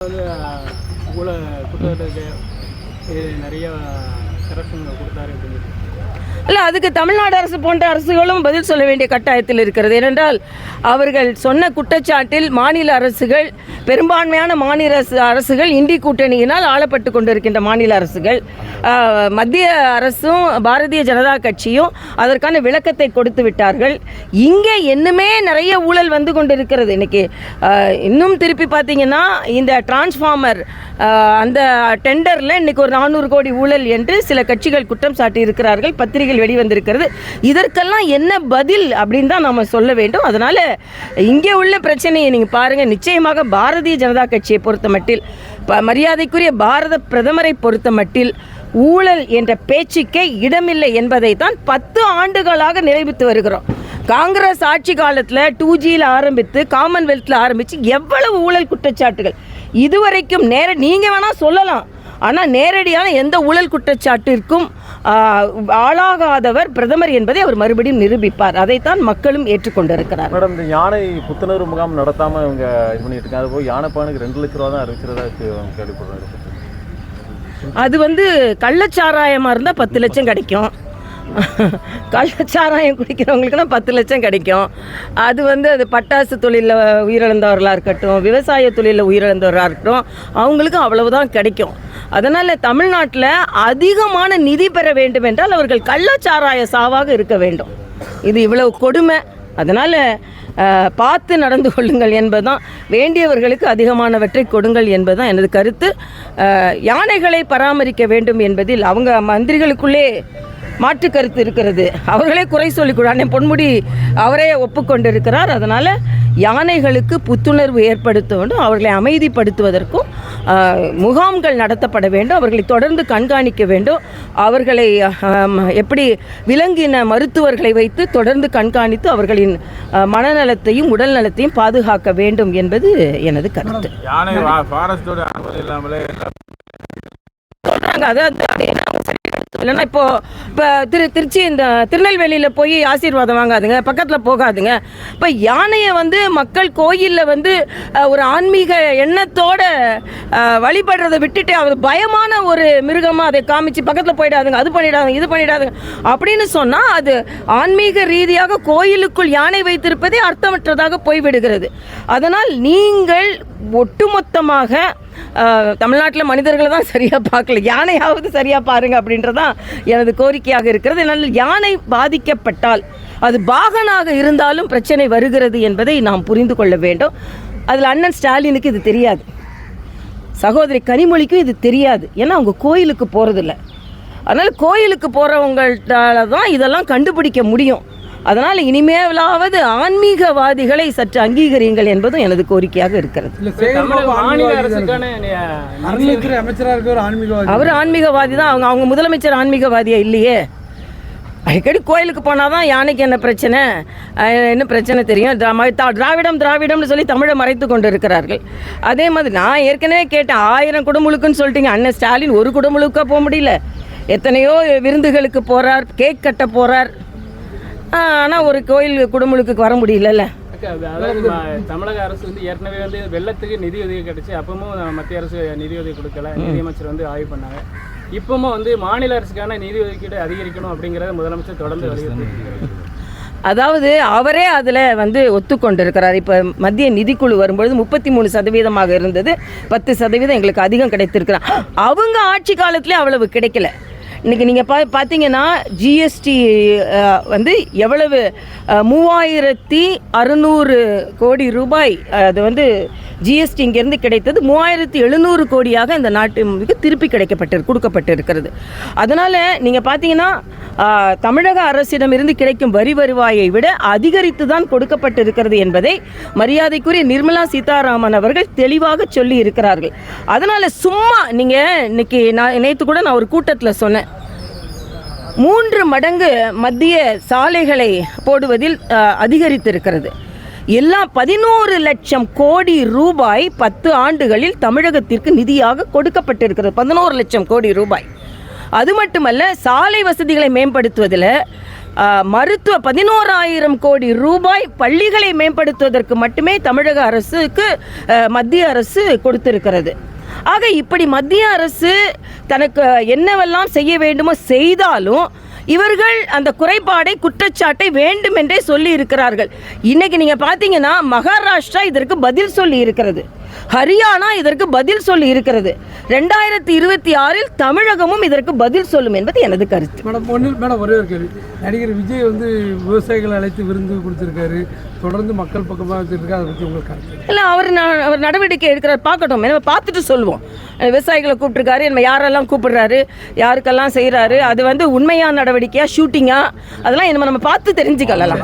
வந்து குற்றத்துக்கு நிறைய கரெக்ஷன் கொடுத்தாரு அப்படின்னு இல்லை, அதுக்கு தமிழ்நாடு அரசு போன்ற அரசுகளும் பதில் சொல்ல வேண்டிய கட்டாயத்தில் இருக்கிறது. ஏனென்றால் அவர்கள் சொன்ன குற்றச்சாட்டில் மாநில அரசுகள், பெரும்பான்மையான மாநில அரசுகள் இந்தி கூட்டணியினால் ஆளப்பட்டு கொண்டிருக்கின்ற மாநில அரசுகள், மத்திய அரசும் பாரதிய ஜனதா கட்சியும் அதற்கான விளக்கத்தை கொடுத்து விட்டார்கள். இங்கே இன்னுமே நிறைய ஊழல் வந்து கொண்டிருக்கிறது. இன்னைக்கு இன்னும் திருப்பி பார்த்தீங்கன்னா இந்த டிரான்ஸ்ஃபார்மர் அந்த டெண்டரில் இன்னைக்கு ஒரு 400 கோடி ஊழல் என்று சில கட்சிகள் குற்றம் சாட்டி இருக்கிறார்கள். பத்திரிகைகள் வெளிவந்திருக்கிறது. இதற்கெல்லாம் என்ன பதில் அப்படின்னு தான் நம்ம சொல்ல வேண்டும். அதனால் இங்கே உள்ள பிரச்சனையை நீங்கள் பாருங்கள். நிச்சயமாக பாரதிய ஜனதா கட்சியை பொறுத்த மட்டில், மரியாதைக்குரிய பாரத பிரதமரை பொறுத்த மட்டில் ஊழல் என்ற பேச்சுக்கே இடமில்லை என்பதை தான் 10 ஆண்டுகளாக நிரூபித்து வருகிறோம். காங்கிரஸ் ஆட்சி காலத்தில் 2Gயில் ஆரம்பித்து காமன்வெல்த்தில் ஆரம்பித்து எவ்வளவு ஊழல் குற்றச்சாட்டுகள் இதுவரைக்கும் நீங்கள் வேணால் சொல்லலாம், ஆனால் நேரடியான எந்த ஊழல் குற்றச்சாட்டிற்கும் ஆளாகாதவர் பிரதமர் என்பதை அவர் மறுபடியும் நிரூபிப்பார். அதைத்தான் மக்களும் ஏற்றுக்கொண்டிருக்கிறார். மேடம், இந்த யானை புத்துணர்வு முகாம் நடத்தாமல் இவங்க இது பண்ணிட்டு இருக்காங்க. அது போய் யானைப்பானுக்கு 2 லட்ச ரூபா தான் அறிவிக்கிறதா கேள்விப்படுறாங்க. அது கள்ளச்சாராயமாக இருந்தால் 10 லட்சம் கிடைக்கும். கள்ளச்சாராயம் குடிக்கிறவங்களுக்குலாம் 10 லட்சம் கிடைக்கும். அது அது பட்டாசு தொழிலில் உயிரிழந்தவர்களாக இருக்கட்டும், விவசாய தொழிலில் உயிரிழந்தவர்களாக இருக்கட்டும், அவங்களுக்கு அவ்வளவுதான் கிடைக்கும். அதனால் தமிழ்நாட்டில் அதிகமான நிதி பெற வேண்டும் என்றால் அவர்கள் கள்ளச்சாராய சாவாக இருக்க வேண்டும். இது இவ்வளவு கொடுமை. அதனால் பார்த்து நடந்து கொள்ளுங்கள் என்பதுதான், வேண்டியவர்களுக்கு அதிகமானவற்றை கொடுங்கள் என்பதுதான் எனது கருத்து. யானைகளை பராமரிக்க வேண்டும் என்பதில் அவங்க மந்திரிகளுக்குள்ளே மாற்று கருத்து இருக்கிறது. அவர்களே குறை சொல்லிக்கூடாது. பொன்முடி அவரே ஒப்புக்கொண்டிருக்கிறார். அதனால் யானைகளுக்கு புத்துணர்வு ஏற்படுத்த வேண்டும், அவர்களை அமைதிப்படுத்துவதற்கும் முகாம்கள் நடத்தப்பட வேண்டும், அவர்களை தொடர்ந்து கண்காணிக்க வேண்டும். அவர்களை எப்படி விலங்கின மருத்துவர்களை வைத்து தொடர்ந்து கண்காணித்து அவர்களின் மனநலத்தையும் உடல் நலத்தையும் பாதுகாக்க வேண்டும் என்பது எனது கருத்து. சொல்கிறாங்க அதாவது இல்லைன்னா இப்போ திருச்சி இந்த திருநெல்வேலியில் போய் ஆசீர்வாதம் வாங்காதுங்க, பக்கத்தில் போகாதுங்க. இப்போ யானையை மக்கள் கோயிலில் ஒரு ஆன்மீக எண்ணத்தோட வழிபடுறதை விட்டுட்டு அவர் பயமான ஒரு மிருகமாக அதை காமிச்சு பக்கத்தில் போயிடாதுங்க, அது பண்ணிடாதுங்க, இது பண்ணிடாதுங்க அப்படின்னு சொன்னால் அது ஆன்மீக ரீதியாக கோயிலுக்குள் யானை வைத்திருப்பதே அர்த்தமற்றதாக போய்விடுகிறது. அதனால் நீங்கள் ஒட்டுமொத்தமாக தமிழ்நாட்டில் மனிதர்களை தான் சரியாக பார்க்கல, யானையாவது சரியாக பாருங்க அப்படின்றதான் எனது கோரிக்கையாக இருக்கிறது. என்னால் யானை பாதிக்கப்பட்டால் அது பாகனாக இருந்தாலும் பிரச்சனை வருகிறது என்பதை நாம் புரிந்து கொள்ள வேண்டும். அதில் அண்ணன் ஸ்டாலினுக்கு இது தெரியாது, சகோதரி கனிமொழிக்கும் இது தெரியாது. ஏன்னா அவங்க கோயிலுக்கு போகிறதில்ல. அதனால் கோயிலுக்கு போகிறவங்கள்ட்டால தான் இதெல்லாம் கண்டுபிடிக்க முடியும். அதனால் இனிமேலாவது ஆன்மீகவாதிகளை சற்று அங்கீகரியுங்கள் என்பதும் எனது கோரிக்கையாக இருக்கிறது. அவர் ஆன்மீகவாதி தான். அவங்க முதலமைச்சர் ஆன்மீகவாதியா இல்லையே. அடிக்கடி கோயிலுக்கு போனால் தான் யானைக்கு என்ன பிரச்சனை, என்ன பிரச்சனை தெரியும். திராவிடம்னு சொல்லி தமிழை மறைத்து கொண்டு இருக்கிறார்கள். அதே மாதிரி நான் ஏற்கனவே கேட்டேன், 1000 குடமுழுக்குன்னு சொல்லிட்டீங்க. அண்ணன் ஸ்டாலின் ஒரு குடமுழுக்காக போக முடியல, எத்தனையோ விருந்துகளுக்கு போகிறார், கேக் கட்ட போகிறார். ஆனால் ஒரு கோயில் குடமுழுக்கு வர முடியல. தமிழக அரசு ஏற்கனவே வெள்ளத்துக்கு நிதி உதவி கிடைச்சி, அப்பவும் மத்திய அரசு நிதி உதவி கொடுக்கல. நிதியமைச்சர் ஆய்வு பண்ணாங்க. இப்பவும் மாநில அரசுக்கான நிதி ஒதுக்கீடு அதிகரிக்கணும் அப்படிங்கிறத முதலமைச்சர் தொடர்ந்து வலியுறுத்தி, அதாவது அவரே அதில் ஒத்துக்கொண்டிருக்கிறார். இப்போ மத்திய நிதிக்குழு வரும்பொழுது 33% இருந்தது, 10% எங்களுக்கு அதிகம் கிடைத்திருக்கிறார். அவங்க ஆட்சி காலத்திலே அவ்வளவு கிடைக்கல. இன்றைக்கி நீங்கள் பார்த்தீங்கன்னா ஜிஎஸ்டி எவ்வளவு 3600 கோடி ரூபாய் அது ஜிஎஸ்டி இங்கேருந்து கிடைத்தது 3700 கோடியாக இந்த நாட்டுக்கு திருப்பி கொடுக்கப்பட்டு இருக்கிறது. அதனால் நீங்கள் பார்த்தீங்கன்னா தமிழக அரசிடமிருந்து கிடைக்கும் வரி வருவாயை விட அதிகரித்து தான் கொடுக்கப்பட்டு இருக்கிறது என்பதை மரியாதைக்குரிய நிர்மலா சீதாராமன் அவர்கள் தெளிவாக சொல்லி இருக்கிறார்கள். அதனால் சும்மா நீங்கள் இன்னைக்கு நேற்று கூட நான் ஒரு கூட்டத்தில் சொன்னேன், 3 மடங்கு மத்திய சாலைகளை போடுவதில் அதிகரித்திருக்கிறது. எல்லாம் 11 லட்சம் கோடி ரூபாய் 10 ஆண்டுகளில் தமிழகத்திற்கு நிதியாக கொடுக்கப்பட்டிருக்கிறது. 11 லட்சம் கோடி ரூபாய். அது மட்டுமல்ல, சாலை வசதிகளை மேம்படுத்துவதில் மருத்துவ 11,000 கோடி ரூபாய் பள்ளிகளை மேம்படுத்துவதற்கு மட்டுமே தமிழக அரசுக்கு மத்திய அரசு கொடுத்திருக்கிறது. ஆக இப்படி மத்திய அரசு தனக்கு என்னவெல்லாம் செய்ய வேண்டுமோ செய்தாலும் இவர்கள் அந்த குறைபாடை குற்றச்சாட்டை வேண்டுமென்றே சொல்லி இருக்கிறார்கள். இன்னைக்கு நீங்க பார்த்தீங்கன்னா மகாராஷ்டிரா இதற்கு பதில் சொல்லி இருக்கிறது, ஹரியானா இதற்கு பதில் சொல்லி இருக்கிறது. 2026 தமிழகமும் இதற்கு பதில் சொல்லும் என்பது எனது கருத்து. மேடம் ஒரே ஒரு கேள்வி. நடிகர் விஜய் விவசாயிகளை அழைத்து விருந்து கொடுத்துருக்காரு, தொடர்ந்து மக்கள் பக்கமாக வச்சுருக்காரு, அதை பற்றி உங்களுக்கு கருத்து? இல்லை, அவர் நடவடிக்கை எடுக்கிறார், பார்க்கட்டும், நம்ம பார்த்துட்டு சொல்லுவோம். விவசாயிகளை கூப்பிட்டுருக்காரு, நம்ம யாரெல்லாம் கூப்பிடுறாரு, யாருக்கெல்லாம் செய்கிறாரு, அது உண்மையான நடவடிக்கையா ஷூட்டிங்கா, அதெல்லாம் நம்ம பார்த்து தெரிஞ்சுக்கலாம்.